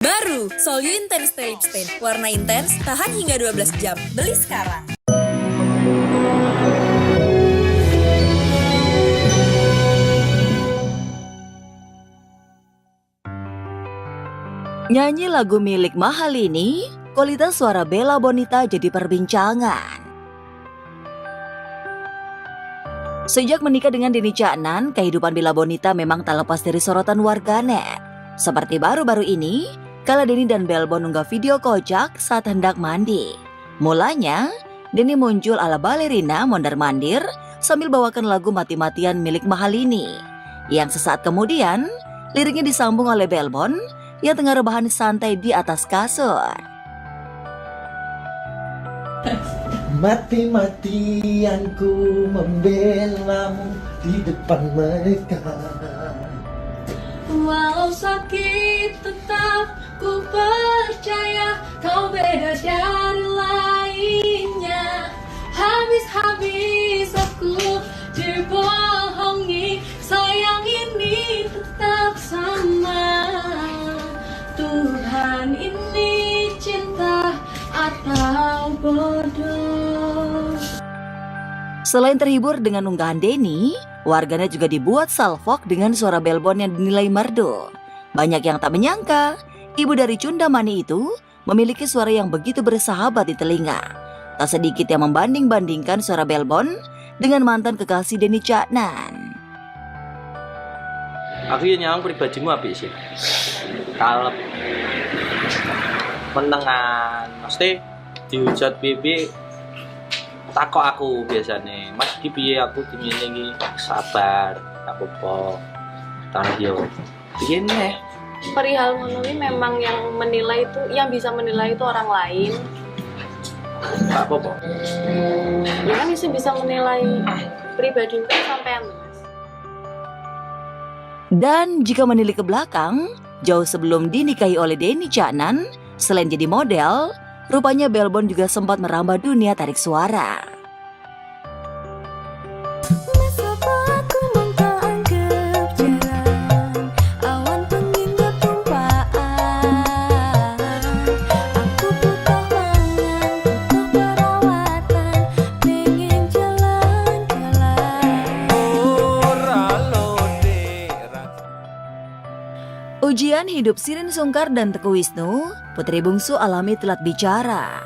Baru, Solyu Intense Lip Stain. Warna intens, tahan hingga 12 jam. Beli sekarang. Nyanyi lagu milik Mahal ini, kualitas suara Bella Bonita jadi perbincangan. Sejak menikah dengan Denny Caknan, kehidupan Bella Bonita memang tak lepas dari sorotan warganet. Seperti baru-baru ini, kala Denny dan Belbon unggah video kocak saat hendak mandi. Mulanya, Denny muncul ala balerina mondar-mandir sambil bawakan lagu mati-matian milik Mahal ini. Yang sesaat kemudian, liriknya disambung oleh Belbon yang tengah rebahan santai di atas kasur. Mati-matian ku membelamu di depan mereka. Walau sakit tetap ku percaya kau beda dari lainnya. Habis-habis aku dibohongi, sayang ini tetap sama. Tuhan ini cinta atau bodoh. Selain terhibur dengan unggahan Denny, warganet juga dibuat salfok dengan suara Belbon yang dinilai merdu. Banyak yang tak menyangka, ibu dari Cundamani itu memiliki suara yang begitu bersahabat di telinga. Tak sedikit yang membanding-bandingkan suara Belbon dengan mantan kekasih Denny Caknan. Aku ya nyawang pribadimu apik sih. Kalep. Menengan. Mesti dihujat pipi takok aku biasanya. Mas iki piye aku dimene iki sabar, tak apa-apa. Tanah yo. Piye neh? Perihal ngono memang yang menilai itu, yang bisa menilai itu orang lain. Tak apa-apa. Ya kan bisa menilai pribadi kan sampean, Mas. Dan jika menilik ke belakang, jauh sebelum dinikahi oleh Denny Caknan, selain jadi model, rupanya Belbon juga sempat merambah dunia tarik suara. Ujian hidup Sirin Sungkar dan Teguh Wisnu, putri bungsu alami telat bicara.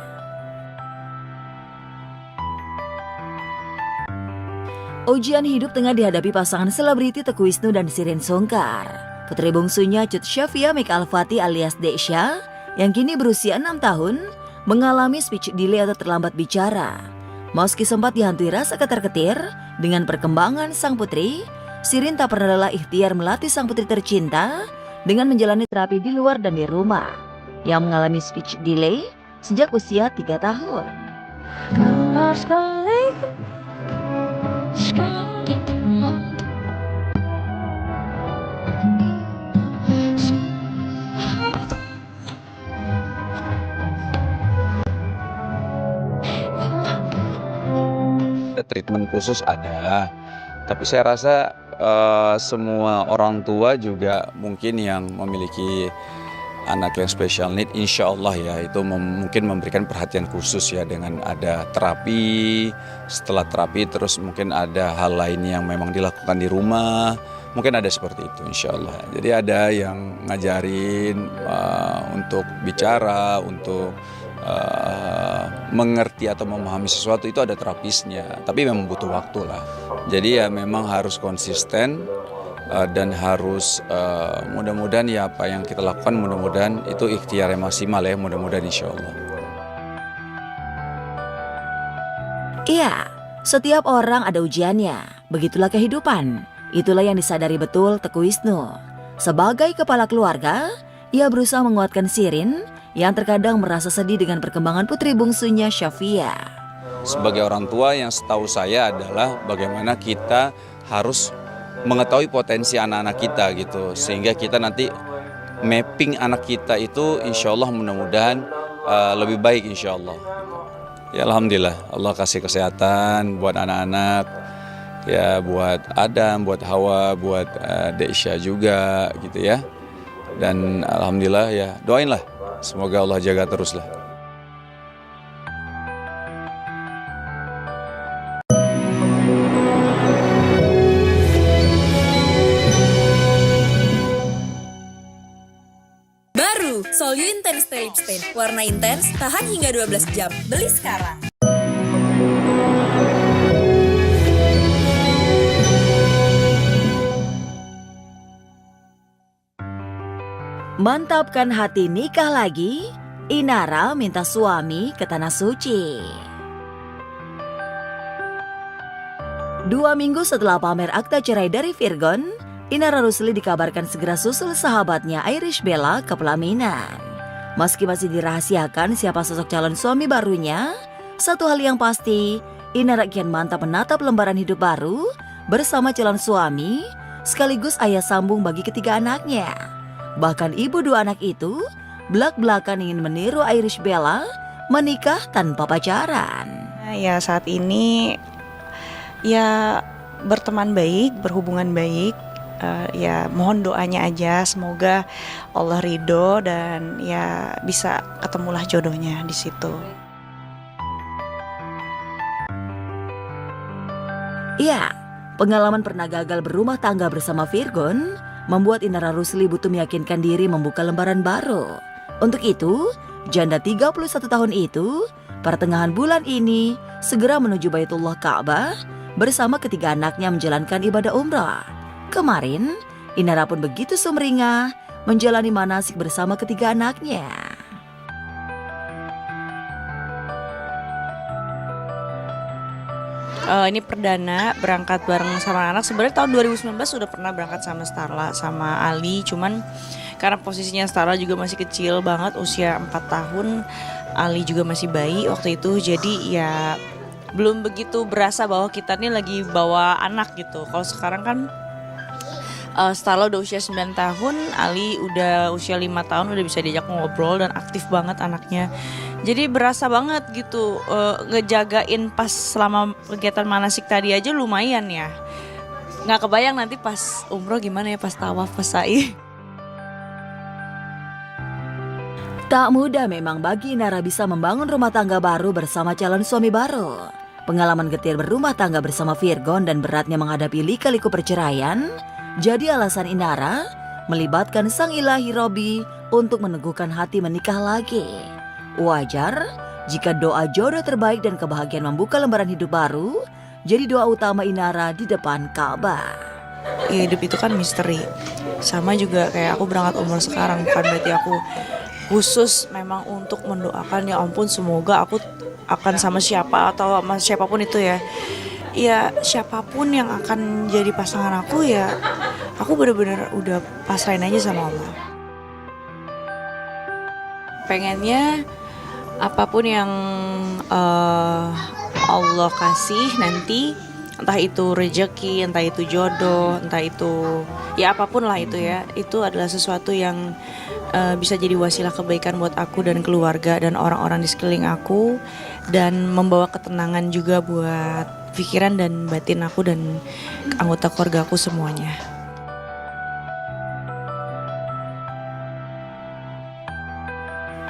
Ujian hidup tengah dihadapi pasangan selebriti Teguh Wisnu dan Sirin Sungkar. Putri bungsunya Cut Syafia Mik Alfati alias Desya, yang kini berusia 6 tahun, mengalami speech delay atau terlambat bicara. Meski sempat dihantui rasa ketar-ketir dengan perkembangan sang putri, Sirin tak pernah lelah ikhtiar melatih sang putri tercinta dengan menjalani terapi di luar dan di rumah, yang mengalami speech delay sejak usia 3 tahun. Treatment khusus ada, tapi saya rasa semua orang tua juga mungkin yang memiliki anak yang special need, insya Allah ya itu mungkin memberikan perhatian khusus ya dengan ada terapi. Setelah terapi terus mungkin ada hal lain yang memang dilakukan di rumah, mungkin ada seperti itu insya Allah. Jadi ada yang ngajarin untuk bicara, untuk mengerti atau memahami sesuatu itu ada terapisnya, tapi memang butuh waktu lah. Jadi ya memang harus konsisten dan harus mudah-mudahan ya apa yang kita lakukan mudah-mudahan itu ikhtiar yang maksimal ya, mudah-mudahan insya Allah. Iya, setiap orang ada ujiannya, begitulah kehidupan. Itulah yang disadari betul Teguh Wisnu. Sebagai kepala keluarga, ia berusaha menguatkan Sirin yang terkadang merasa sedih dengan perkembangan putri bungsunya Syafia. Sebagai orang tua yang setahu saya adalah bagaimana kita harus mengetahui potensi anak-anak kita gitu, sehingga kita nanti mapping anak kita itu insya Allah mudah-mudahan lebih baik insya Allah. Ya alhamdulillah Allah kasih kesehatan buat anak-anak, ya buat Adam, buat Hawa, buat Desya juga gitu ya. Dan alhamdulillah ya doainlah, semoga Allah jaga terus lah. Baru, Solyu Intense Stay Lip Stain. Warna intens, tahan hingga 12 jam. Beli sekarang. Mantapkan hati nikah lagi, Inara minta suami ke Tanah Suci. 2 minggu setelah pamer akta cerai dari Virgon, Inara Rusli dikabarkan segera susul sahabatnya Irish Bella ke pelaminan. Meski masih dirahasiakan siapa sosok calon suami barunya, satu hal yang pasti, Inara kian mantap menatap lembaran hidup baru bersama calon suami, sekaligus ayah sambung bagi ketiga anaknya. Bahkan ibu 2 anak itu belak-belakan ingin meniru Irish Bella menikah tanpa pacaran. Ya saat ini ya berteman baik, berhubungan baik. Ya mohon doanya aja, semoga Allah ridho dan ya bisa ketemulah jodohnya di situ. Ya, pengalaman pernah gagal berumah tangga bersama Virgon membuat Inara Rusli butuh meyakinkan diri membuka lembaran baru. Untuk itu, janda 31 tahun itu pertengahan bulan ini segera menuju Baitullah Ka'bah bersama ketiga anaknya menjalankan ibadah umrah. Kemarin, Inara pun begitu sumringah menjalani manasik bersama ketiga anaknya. Ini perdana berangkat bareng sama anak. Sebenarnya tahun 2019 sudah pernah berangkat sama Starla, sama Ali. Cuman karena posisinya Starla juga masih kecil banget, usia 4 tahun. Ali juga masih bayi waktu itu. Jadi ya belum begitu berasa bahwa kita nih lagi bawa anak gitu. Kalau sekarang kan Starla udah usia 9 tahun, Ali udah usia 5 tahun, udah bisa diajak ngobrol dan aktif banget anaknya. Jadi berasa banget gitu, ngejagain pas selama kegiatan manasik tadi aja lumayan ya. Nggak kebayang nanti pas umroh gimana ya, pas tawaf, pas sa'i. Tak mudah memang bagi Inara bisa membangun rumah tangga baru bersama calon suami baru. Pengalaman getir berumah tangga bersama Virgon dan beratnya menghadapi lika-liku perceraian jadi alasan Inara melibatkan sang ilahi Robi untuk meneguhkan hati menikah lagi. Wajar jika doa jodoh terbaik dan kebahagiaan membuka lembaran hidup baru jadi doa utama Inara di depan Ka'bah. Ya, hidup itu kan misteri. Sama juga kayak aku berangkat umroh sekarang, bukan berarti aku khusus memang untuk mendoakan ya ampun semoga aku akan sama siapa atau sama siapapun itu ya. Ya siapapun yang akan jadi pasangan aku ya aku bener-bener udah pasrahin aja sama Allah. Pengennya apapun yang Allah kasih nanti, entah itu rezeki, entah itu jodoh, entah itu ya apapun lah itu ya, itu adalah sesuatu yang bisa jadi wasilah kebaikan buat aku dan keluarga dan orang-orang di sekeliling aku, dan membawa ketenangan juga buat pikiran dan batin aku dan anggota keluarga aku semuanya.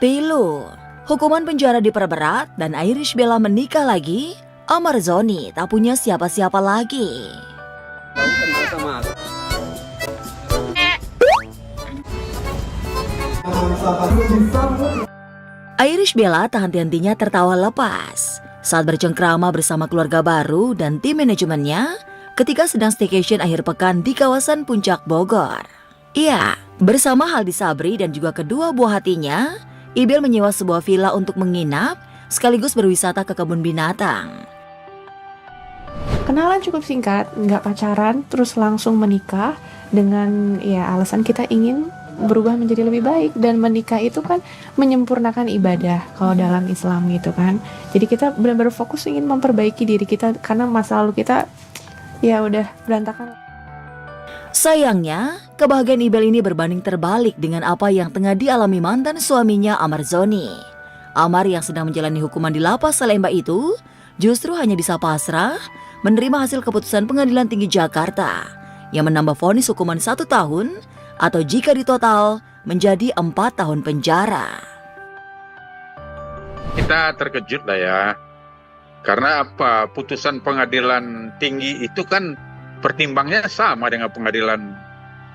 Pilu, hukuman penjara diperberat dan Irish Bella menikah lagi. Amarzoni tak punya siapa-siapa lagi. Irish Bella tak henti-hentinya tertawa lepas saat bercengkrama bersama keluarga baru dan tim manajemennya ketika sedang staycation akhir pekan di kawasan Puncak Bogor. Iya, bersama Haldi Sabri dan juga kedua buah hatinya, Ibel menyewa sebuah villa untuk menginap sekaligus berwisata ke kebun binatang. Kenalan cukup singkat, nggak pacaran, terus langsung menikah dengan ya alasan kita ingin berubah menjadi lebih baik, dan menikah itu kan menyempurnakan ibadah kalau dalam Islam gitu kan. Jadi kita benar-benar fokus ingin memperbaiki diri kita karena masa lalu kita ya udah berantakan. Sayangnya, kebahagiaan Ibel ini berbanding terbalik dengan apa yang tengah dialami mantan suaminya Amarzoni. Amar yang sedang menjalani hukuman di lapas Salemba itu justru hanya bisa pasrah menerima hasil keputusan Pengadilan Tinggi Jakarta yang menambah vonis hukuman 1 tahun atau jika ditotal menjadi 4 tahun penjara. Kita terkejut lah ya. Karena apa? Putusan pengadilan tinggi itu kan pertimbangnya sama dengan pengadilan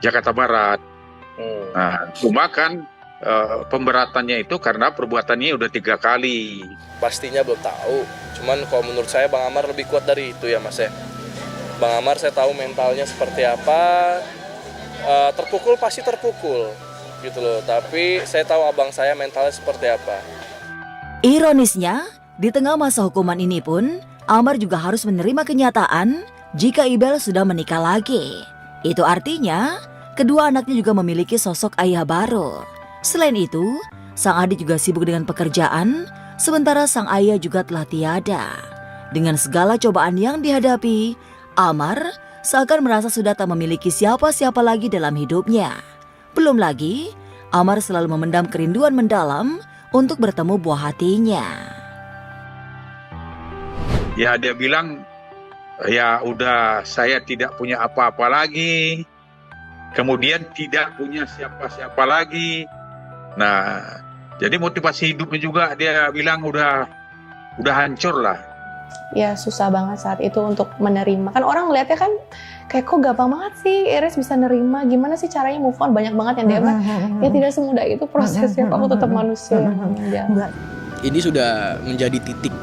Jakarta Barat. Nah, cuma kan pemberatannya itu karena perbuatannya udah 3 kali. Pastinya belum tahu. Cuman kalau menurut saya Bang Amar lebih kuat dari itu ya Mas ya. Bang Amar saya tahu mentalnya seperti apa. Terpukul pasti terpukul gitu loh. Tapi saya tahu abang saya mentalnya seperti apa. Ironisnya, di tengah masa hukuman ini pun, Amar juga harus menerima kenyataan jika Ibel sudah menikah lagi. Itu artinya, kedua anaknya juga memiliki sosok ayah baru. Selain itu, sang adik juga sibuk dengan pekerjaan, sementara sang ayah juga telah tiada. Dengan segala cobaan yang dihadapi, Amar seakan merasa sudah tak memiliki siapa-siapa lagi dalam hidupnya. Belum lagi, Amar selalu memendam kerinduan mendalam untuk bertemu buah hatinya. Ya dia bilang, ya udah saya tidak punya apa-apa lagi. Kemudian tidak punya siapa-siapa lagi. Nah, jadi motivasi hidupnya juga dia bilang udah hancur lah. Ya susah banget saat itu untuk menerima. Kan orang ngeliatnya kan kayak kok gampang banget sih Iris bisa nerima. Gimana sih caranya move on? Banyak banget yang DM. Ya tidak semudah itu prosesnya. Kamu tetap manusia. Ya. Ini sudah menjadi titik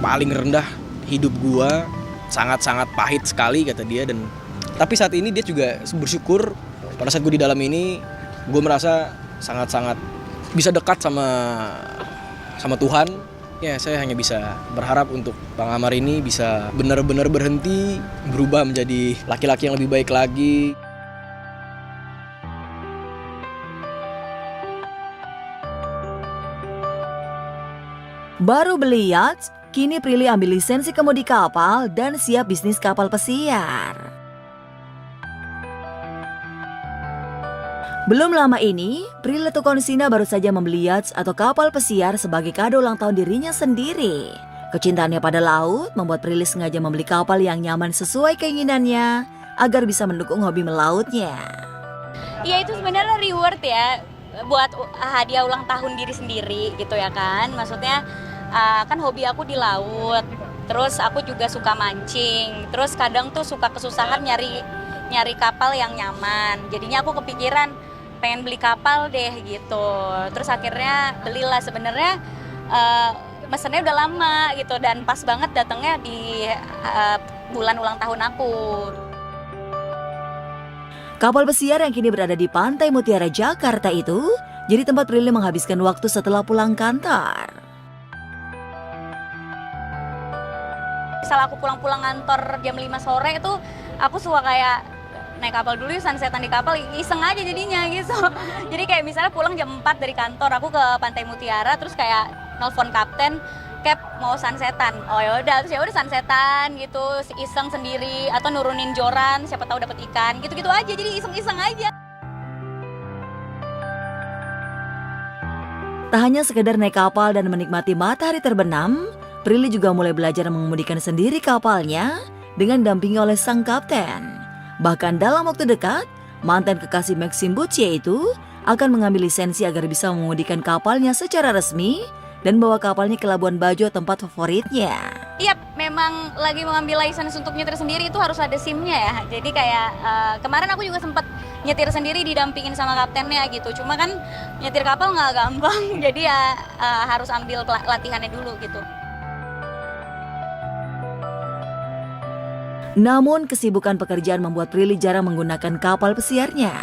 paling rendah hidup gua. Sangat-sangat pahit sekali kata dia. Dan tapi saat ini dia juga bersyukur pada saat gue di dalam ini gue merasa sangat-sangat bisa dekat sama Tuhan. Ya saya hanya bisa berharap untuk Bang Amar ini bisa benar-benar berhenti, berubah menjadi laki-laki yang lebih baik lagi. Baru beli yacht, kini Prilly ambil lisensi kemudi kapal dan siap bisnis kapal pesiar. Belum lama ini, Prilly Latuconsina baru saja membeli yacht atau kapal pesiar sebagai kado ulang tahun dirinya sendiri. Kecintaannya pada laut membuat Prilly sengaja membeli kapal yang nyaman sesuai keinginannya agar bisa mendukung hobi melautnya. Ya itu sebenarnya reward ya buat hadiah ulang tahun diri sendiri gitu ya kan. Maksudnya kan hobi aku di laut, terus aku juga suka mancing, terus kadang tuh suka kesusahan nyari kapal yang nyaman. Jadinya aku kepikiran pengen beli kapal deh gitu. Terus akhirnya belilah. Sebenarnya mesennya udah lama gitu dan pas banget datangnya di bulan ulang tahun aku. Kapal pesiar yang kini berada di Pantai Mutiara Jakarta itu jadi tempat Prilly menghabiskan waktu setelah pulang kantor. Misal aku pulang kantor jam 5 sore itu aku suka kayak naik kapal dulu, sunsetan di kapal, iseng aja jadinya gitu. Jadi kayak misalnya pulang jam 4 dari kantor, aku ke Pantai Mutiara, terus kayak nelfon kapten, Cap mau sunsetan. Oh ya udah, terus ya udah sunsetan gitu, iseng sendiri atau nurunin joran, siapa tahu dapat ikan, gitu-gitu aja. Jadi iseng-iseng aja. Tak hanya sekedar naik kapal dan menikmati matahari terbenam, Prilly juga mulai belajar mengemudikan sendiri kapalnya dengan dampingi oleh sang kapten. Bahkan dalam waktu dekat, mantan kekasih Maxim Bucci itu akan mengambil lisensi agar bisa mengemudikan kapalnya secara resmi dan bawa kapalnya ke Labuan Bajo, tempat favoritnya. Iya, memang lagi mengambil lisensi untuk nyetir sendiri itu harus ada SIM-nya ya. Jadi kayak kemarin aku juga sempat nyetir sendiri didampingin sama kaptennya gitu. Cuma kan nyetir kapal nggak gampang, jadi ya harus ambil latihannya dulu gitu. Namun kesibukan pekerjaan membuat Prilly jarang menggunakan kapal pesiarnya.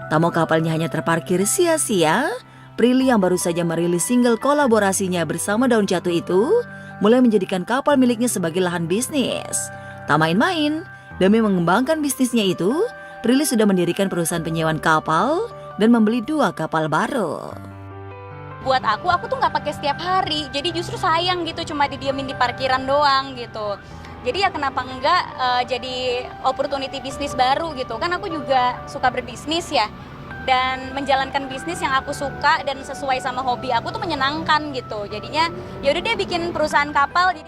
Tak mau kapalnya hanya terparkir sia-sia, Prilly yang baru saja merilis single kolaborasinya bersama Daun Jatuh itu mulai menjadikan kapal miliknya sebagai lahan bisnis. Tak main-main, demi mengembangkan bisnisnya itu, Prilly sudah mendirikan perusahaan penyewaan kapal dan membeli 2 kapal baru. Buat aku tuh nggak pakai setiap hari, jadi justru sayang gitu cuma didiamin di parkiran doang gitu. Jadi ya kenapa enggak jadi opportunity bisnis baru gitu. Kan aku juga suka berbisnis ya. Dan menjalankan bisnis yang aku suka dan sesuai sama hobi aku tuh menyenangkan gitu. Jadinya ya udah deh bikin perusahaan kapal.